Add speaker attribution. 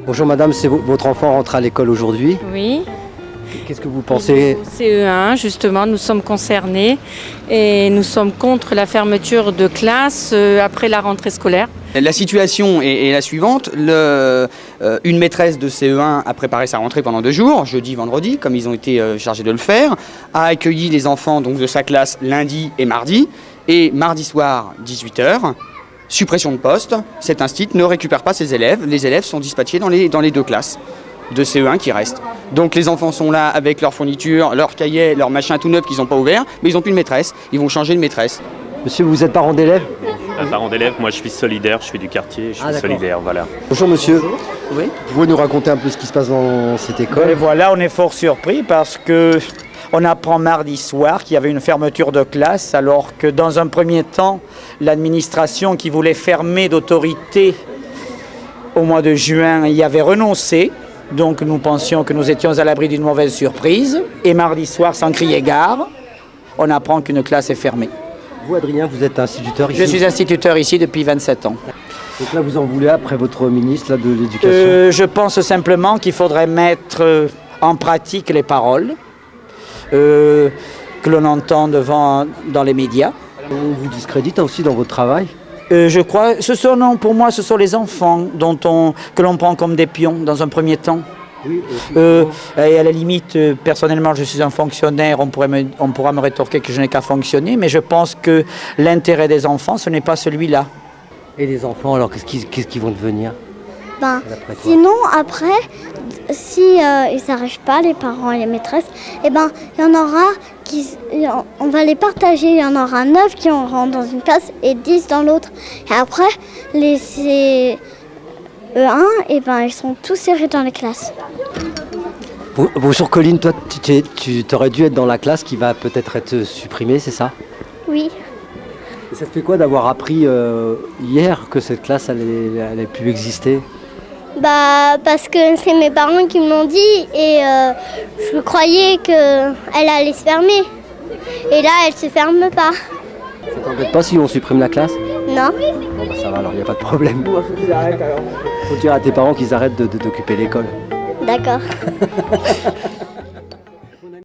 Speaker 1: Bonjour madame, c'est votre enfant rentre à l'école aujourd'hui.
Speaker 2: Oui.
Speaker 1: Qu'est-ce que vous pensez?
Speaker 2: CE1, justement, nous sommes concernés et nous sommes contre la fermeture de classe après la rentrée scolaire.
Speaker 3: La situation est la suivante. Une maîtresse de CE1 a préparé sa rentrée pendant 2 jours, jeudi, vendredi, comme ils ont été chargés de le faire, a accueilli les enfants donc, de sa classe lundi et mardi, et mardi soir, 18h, suppression de poste, cet institut ne récupère pas ses élèves, les élèves sont dispatchés dans les 2 classes de CE1 qui restent. Donc les enfants sont là avec leurs fournitures, leurs cahiers, leurs machins tout neufs qu'ils n'ont pas ouverts, mais ils n'ont plus de maîtresse, ils vont changer de maîtresse.
Speaker 1: Monsieur, vous êtes parent d'élève?
Speaker 4: Parent d'élève, moi je suis solidaire, je suis du quartier, je suis solidaire, voilà.
Speaker 1: Bonjour monsieur.
Speaker 3: Oui.
Speaker 1: Vous pouvez nous raconter un peu ce qui se passe dans cette école?
Speaker 5: Et voilà, on est fort surpris parce que on apprend mardi soir qu'il y avait une fermeture de classe, alors que dans un premier temps, l'administration qui voulait fermer d'autorité au mois de juin y avait renoncé. Donc nous pensions que nous étions à l'abri d'une mauvaise surprise. Et mardi soir, sans crier gare, on apprend qu'une classe est fermée.
Speaker 1: Vous Adrien, vous êtes instituteur ici?
Speaker 5: Je suis instituteur ici depuis 27 ans.
Speaker 1: Donc là vous en voulez après votre ministre là, de l'Éducation?
Speaker 5: Je pense simplement qu'il faudrait mettre en pratique les paroles que l'on entend dans les médias.
Speaker 1: On vous discrédite aussi dans votre travail?
Speaker 5: Je crois, pour moi, ce sont les enfants que l'on prend comme des pions dans un premier temps.
Speaker 1: Oui,
Speaker 5: et à la limite, personnellement, je suis un fonctionnaire, on pourra me rétorquer que je n'ai qu'à fonctionner, mais je pense que l'intérêt des enfants, ce n'est pas celui-là.
Speaker 1: Et les enfants, alors qu'est-ce qu'ils vont devenir?
Speaker 6: Sinon, après, si ils n'arrivent pas, les parents et les maîtresses, il y en aura on va les partager. Il y en aura 9 qui auront dans une classe et 10 dans l'autre. Et après, les CE1, ils sont tous serrés dans les classes.
Speaker 1: Bonjour Colline, toi tu aurais dû être dans la classe qui va peut-être être supprimée, c'est ça?
Speaker 6: Oui.
Speaker 1: Et ça te fait quoi d'avoir appris hier que cette classe allait plus exister?
Speaker 6: Parce que c'est mes parents qui me l'ont dit et je croyais qu'elle allait se fermer. Et là, elle se ferme pas.
Speaker 1: Ça t'embête pas si on supprime la classe?
Speaker 6: Non.
Speaker 1: Bon ça va alors, il n'y a pas de problème. Faut dire à tes parents qu'ils arrêtent d'occuper l'école.
Speaker 6: D'accord.